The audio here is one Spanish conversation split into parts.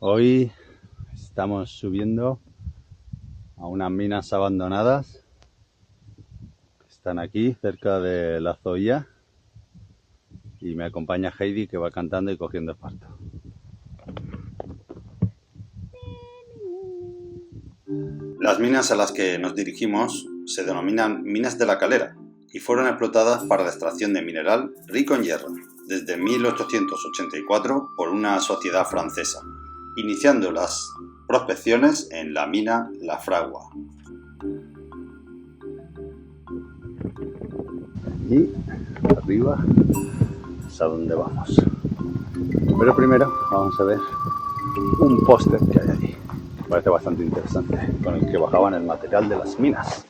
Hoy estamos subiendo a unas minas abandonadas que están aquí cerca de la Zoía y me acompaña Heidi, que va cantando y cogiendo esparto. Las minas a las que nos dirigimos se denominan Minas de la Calera y fueron explotadas para la extracción de mineral rico en hierro desde 1884 por una sociedad francesa, iniciando las prospecciones en la mina La Fragua. Y arriba es a donde vamos. Pero primero vamos a ver un póster que hay allí. Parece bastante interesante, con el que bajaban el material de las minas.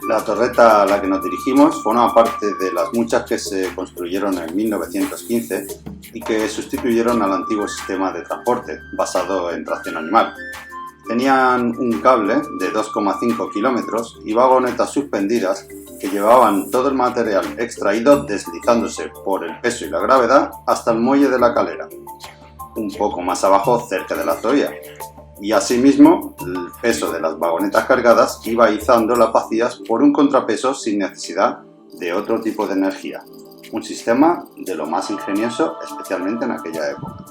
La torreta a la que nos dirigimos forma parte de las muchas que se construyeron en 1915 y que sustituyeron al antiguo sistema de transporte basado en tracción animal. Tenían un cable de 2,5 kilómetros y vagonetas suspendidas que llevaban todo el material extraído deslizándose por el peso y la gravedad hasta el muelle de la Calera, un poco más abajo cerca de la Zoía. Y asimismo, el peso de las vagonetas cargadas iba izando las vacías por un contrapeso sin necesidad de otro tipo de energía. Un sistema de lo más ingenioso, especialmente en aquella época.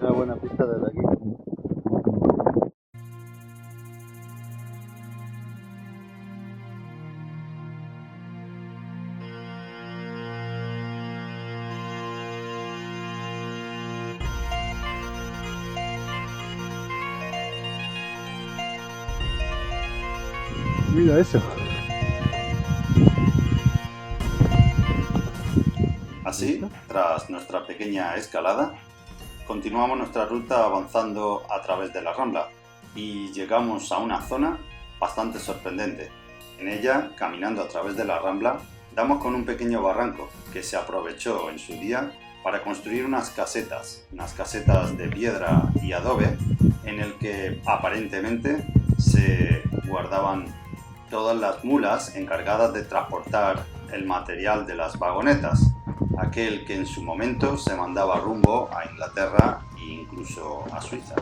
Una buena pista desde aquí. Mira eso. Así, tras nuestra pequeña escalada, continuamos nuestra ruta avanzando a través de la Rambla y llegamos a una zona bastante sorprendente. En ella, caminando a través de la Rambla, damos con un pequeño barranco que se aprovechó en su día para construir unas casetas de piedra y adobe, en el que aparentemente se guardaban todas las mulas encargadas de transportar el material de las vagonetas, aquel que en su momento se mandaba rumbo a Inglaterra e incluso a Suiza.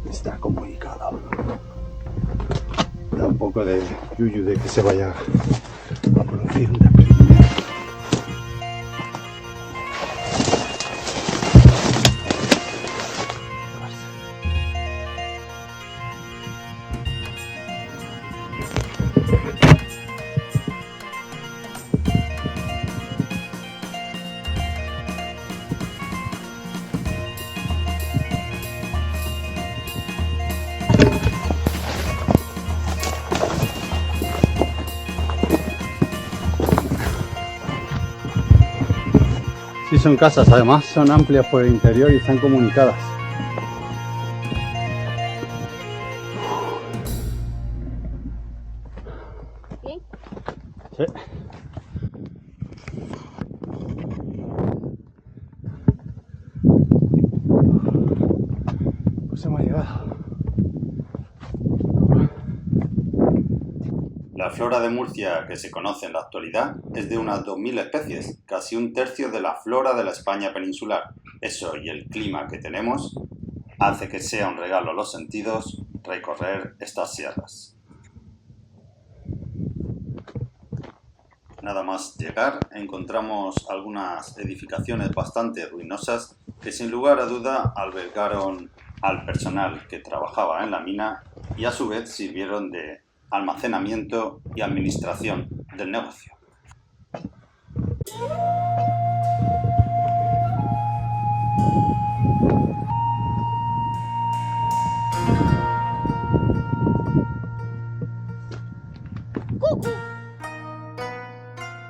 Está comunicado. Da un poco de yuyu de que se vaya a producir un desprendimiento. Sí, son casas, además son amplias por el interior y están comunicadas. ¿Sí? Sí. Pues hemos llegado. La flora de Murcia que se conoce en la actualidad es de unas 2.000 especies, casi un tercio de la flora de la España peninsular. Eso y el clima que tenemos hace que sea un regalo a los sentidos recorrer estas sierras. Nada más llegar encontramos algunas edificaciones bastante ruinosas que sin lugar a duda albergaron al personal que trabajaba en la mina y a su vez sirvieron de almacenamiento y administración del negocio.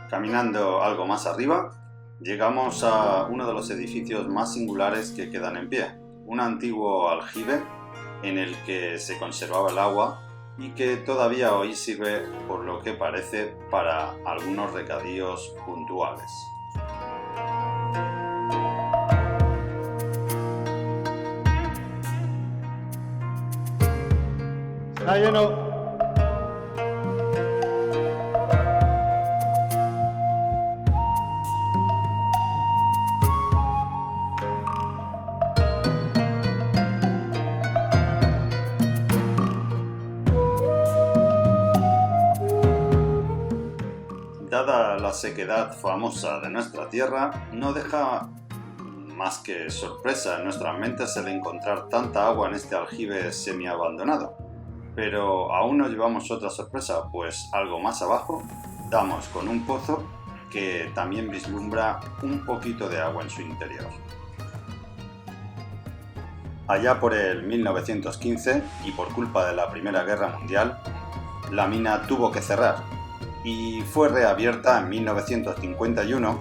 Caminando algo más arriba, llegamos a uno de los edificios más singulares que quedan en pie, un antiguo aljibe en el que se conservaba el agua y que todavía hoy sirve, por lo que parece, para algunos recadíos puntuales. Está lleno. Dada la sequedad famosa de nuestra tierra, no deja más que sorpresa en nuestras mentes el encontrar tanta agua en este aljibe semi-abandonado. Pero aún nos llevamos otra sorpresa, pues algo más abajo damos con un pozo que también vislumbra un poquito de agua en su interior. Allá por el 1915, y por culpa de la Primera Guerra Mundial, la mina tuvo que cerrar y fue reabierta en 1951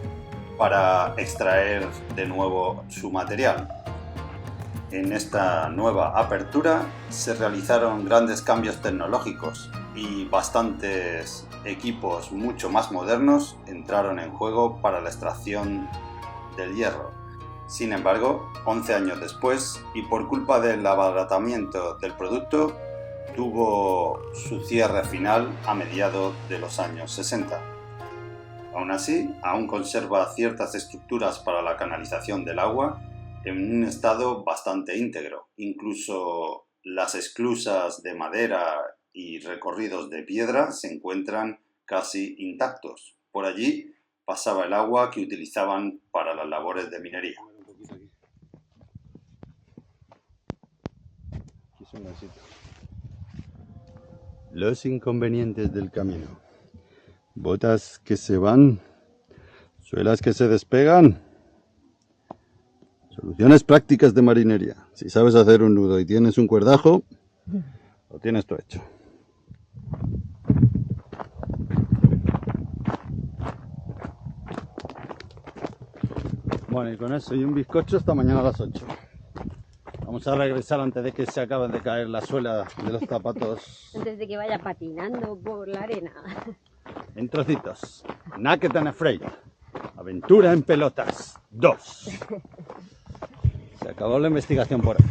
para extraer de nuevo su material. En esta nueva apertura se realizaron grandes cambios tecnológicos y bastantes equipos mucho más modernos entraron en juego para la extracción del hierro. Sin embargo, 11 años después, y por culpa del abaratamiento del producto, tuvo su cierre final a mediados de los años 60. Aún así, aún conserva ciertas estructuras para la canalización del agua en un estado bastante íntegro. Incluso las esclusas de madera y recorridos de piedra se encuentran casi intactos. Por allí pasaba el agua que utilizaban para las labores de minería. Los inconvenientes del camino. Botas que se van, suelas que se despegan. Soluciones prácticas de marinería. Si sabes hacer un nudo y tienes un cuerdajo, lo tienes todo hecho. Bueno, y con eso y un bizcocho hasta mañana a las 8. Vamos a regresar antes de que se acaben de caer la suela de los zapatos. Antes de que vaya patinando por la arena. En trocitos. Naked and Afraid. Aventura en pelotas 2. Se acabó la investigación por hoy.